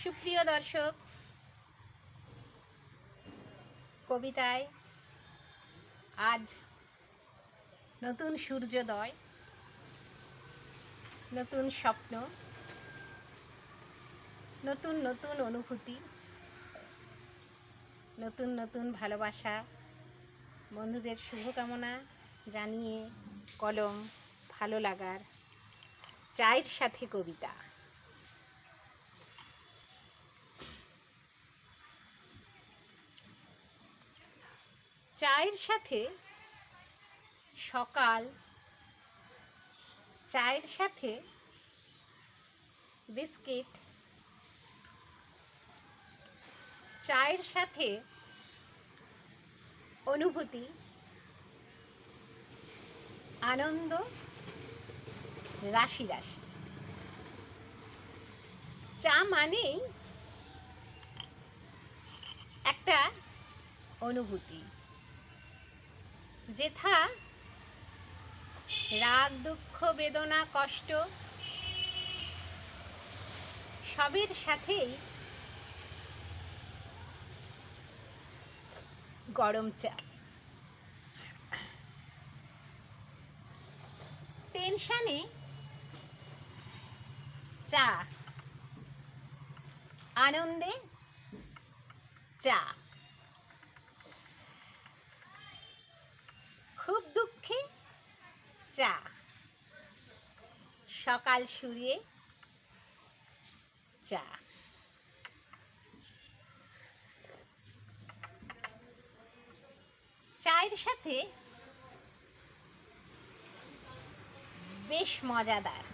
সুপ্রিয় দর্শক, কবিতায় আজ নতুন সূর্যোদয়, নতুন স্বপ্ন, নতুন নতুন অনুভূতি, নতুন নতুন ভালোবাসা, বন্ধুদের শুভকামনা জানিয়ে কলম ভালো লাগার চায়ের সাথে কবিতা। চায়ের সাথে সকাল, চায়ের সাথে বিস্কিট, চায়ের সাথে অনুভূতি, আনন্দ রাশি রাশি। চা মানেই একটা অনুভূতি, যেথা রাগ, দুঃখ, বেদনা, কষ্ট সবের সাথেই গরম চা। টেনশনে চা, আনন্দে চা, খুব দুঃখে চা, সকাল সুরিয়ে চা। চায়ের সাথে বেশ মজাদার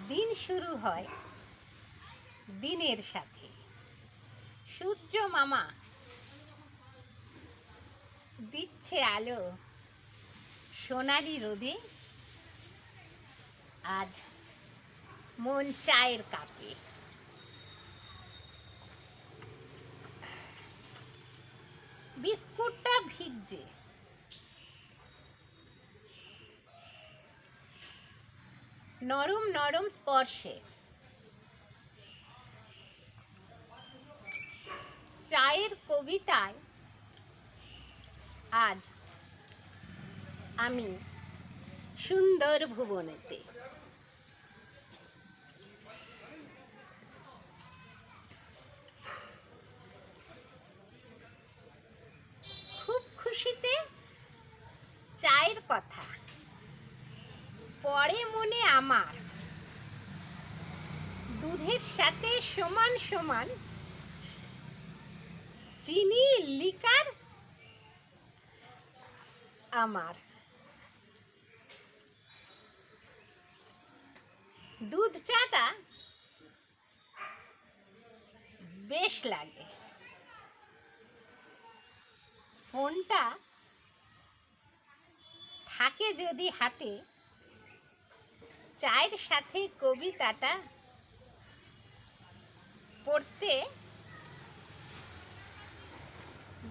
দিন শুরু হয় দিনের সাথে। সূর্য মামা দিচ্ছে আলো সোনালি রোদে, আজ মন চায়ের কাপে। বিস্কুটটা ভিজছে, নরম নরম স্পর্শে। চায়ের কবিতায় আজ আমি সুন্দর ভুবনেতে। খুব খুশিতে চায়ের কথা পড়ে মনে আমার, দুধের সাথে সমান সমান চিনি লিকার আমার। দুধ চাটা বেশ লাগে। ফোনটা থাকে যদি হাতে, চায়ের সাথে কবিতাটা পড়তে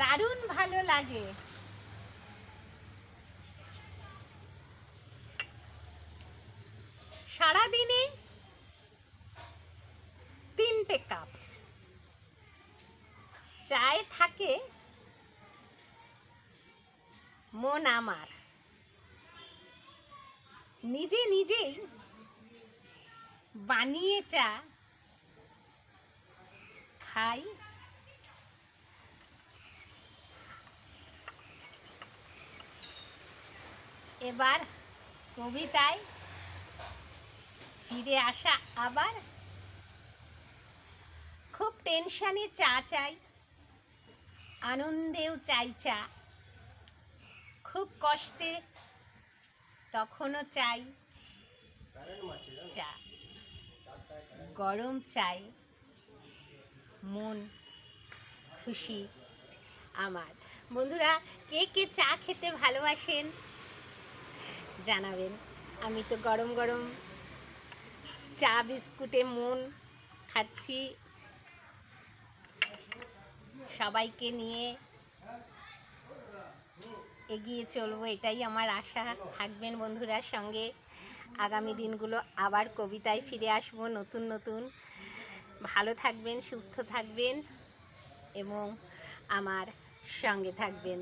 দারুণ ভালো লাগে। সারাদিনে 3টে কাপ চায় থাকে মন আমার। নিজে নিজেই বানিয়ে চা খাই, এবার কবিতায় ফিরে আসা। আবার খুব টেনশনে চা চাই, আনন্দেও চাই চা, খুব কষ্টে তখনও চাই চা। গরম চাই মন খুশি আমার। বন্ধুরা, কে কে চা খেতে ভালোবাসেন জানাবেন। আমি তো গরম গরম চা বিস্কুটে মন খাচ্ছি। সবাইকে নিয়ে এগিয়ে চলবো, এটাই আমার আশা। থাকবেন বন্ধুরা সঙ্গে। আগামী দিনগুলো আবার কবিতায় ফিরে আসবো নতুন নতুন ভালো থাকবেন, সুস্থ থাকবেন এবং আমার সঙ্গে থাকবেন।